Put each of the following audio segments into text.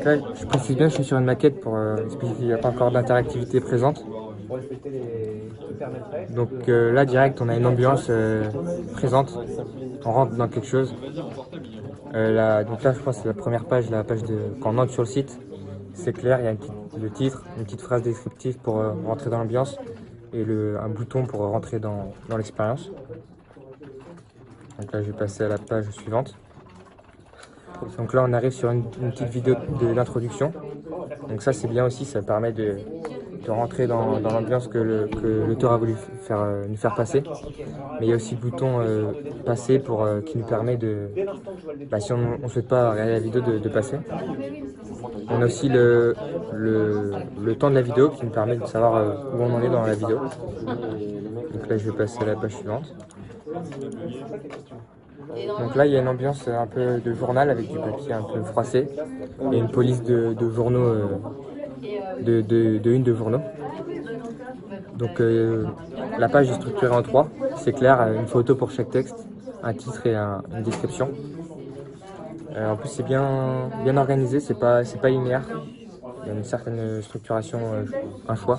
Là, je précise bien, je suis sur une maquette pour expliquer qu'il n'y a pas encore d'interactivité présente. Donc là, direct, on a une ambiance présente. On rentre dans quelque chose. Donc là, je crois que c'est la première page, la page quand on entre sur le site. C'est clair, il y a le titre, une petite phrase descriptive pour rentrer dans l'ambiance et un bouton pour rentrer dans l'expérience. Donc là, je vais passer à la page suivante. Donc là, on arrive sur une petite vidéo de l'introduction. Donc ça, c'est bien aussi, ça permet de rentrer dans l'ambiance que l'auteur a voulu nous faire passer. Mais il y a aussi le bouton passer qui nous permet si on ne souhaite pas regarder la vidéo, de passer. On a aussi le temps de la vidéo qui nous permet de savoir où on en est dans la vidéo. Donc là, je vais passer à la page suivante. Donc là, il y a une ambiance un peu de journal avec du papier un peu froissé et une police de journaux, de journaux. Donc la page est structurée en 3, c'est clair, une photo pour chaque texte, un titre et une description. En plus, c'est bien organisé, c'est pas linéaire. Il y a une certaine structuration, un choix.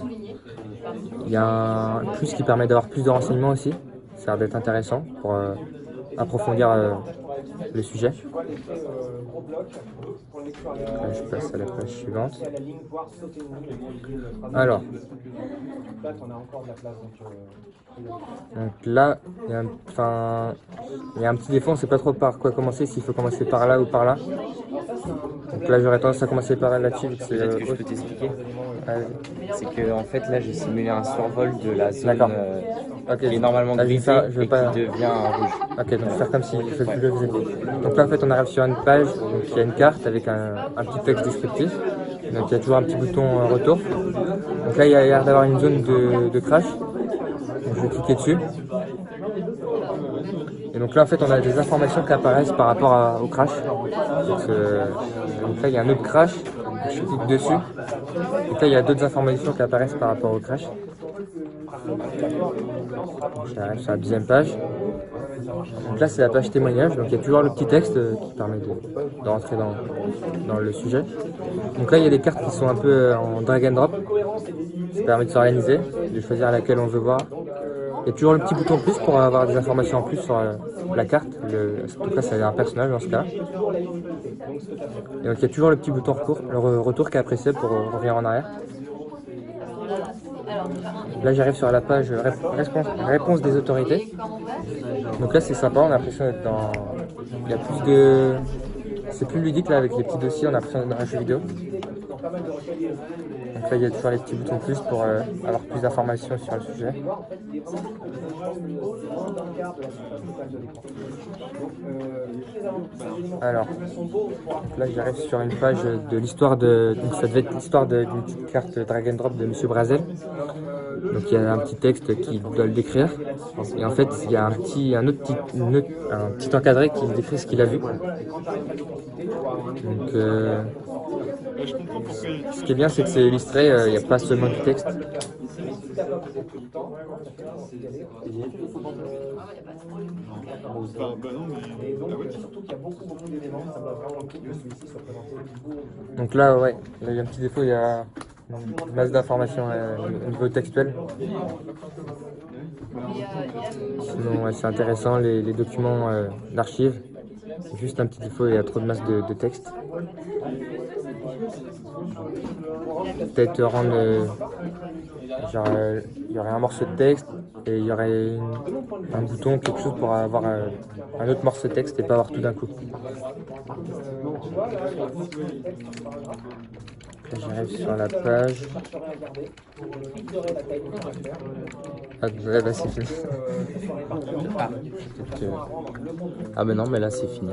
Il y a un plus qui permet d'avoir plus de renseignements aussi. Ça a l'air d'être intéressant pour approfondir le sujet. Là, je passe à la page suivante. Alors, donc là, il y a un petit défaut, on ne sait pas trop par quoi commencer, s'il faut commencer par là ou par là. Donc là, j'aurais tendance à commencer par là-dessus. Peut-être que je peux t'expliquer. C'est que en fait là j'ai simulé un survol de la zone qui est normalement grisée et qui devient rouge. Ok, donc faire comme si je le faisais. Donc là en fait on arrive sur une page, donc il y a une carte avec un petit texte descriptif. Donc il y a toujours un petit bouton retour. Donc là il y a l'air d'avoir une zone de crash. Donc je vais cliquer dessus. Et donc là en fait on a des informations qui apparaissent par rapport au crash. Donc là il y a un autre crash, je clique dessus. Donc là il y a d'autres informations qui apparaissent par rapport au crash. J'arrive sur la deuxième page. Donc là c'est la page témoignage, donc il y a toujours le petit texte qui permet de rentrer dans le sujet. Donc là il y a des cartes qui sont un peu en drag and drop. Ça permet de s'organiser, de choisir laquelle on veut voir. Il y a toujours le petit bouton plus pour avoir des informations en plus sur la carte. En tout cas, c'est un personnage dans ce cas. Et donc il y a toujours le petit bouton retour qui est apprécié pour revenir en arrière. Là, j'arrive sur la page réponse des autorités. Donc là, c'est sympa, on a l'impression d'être dans... Il y a plus de... C'est plus ludique là avec les petits dossiers, on a l'impression d'être dans un jeu vidéo. Donc là, il y a toujours les petits boutons plus pour avoir plus d'informations sur le sujet. Alors, là j'arrive sur une page de l'histoire donc ça devait être l'histoire d'une petite carte drag and drop de Monsieur Brazel. Donc il y a un petit texte qui doit le décrire. Et en fait, il y a un petit encadré qui décrit ce qu'il a vu. Donc, ce qui est bien, c'est que c'est illustré, il n'y a pas seulement du texte. Donc là, ouais, il y a un petit défaut, il y a une masse d'informations au niveau textuel. Sinon, ouais, c'est intéressant, les documents d'archives. Juste un petit défaut, il y a trop de masse de texte. Peut-être rendre... il y aurait un morceau de texte et il y aurait un bouton, quelque chose pour avoir un autre morceau de texte et pas avoir tout d'un coup. Là, j'arrive sur la page. Là, c'est fini. Ah ben non, mais là c'est fini.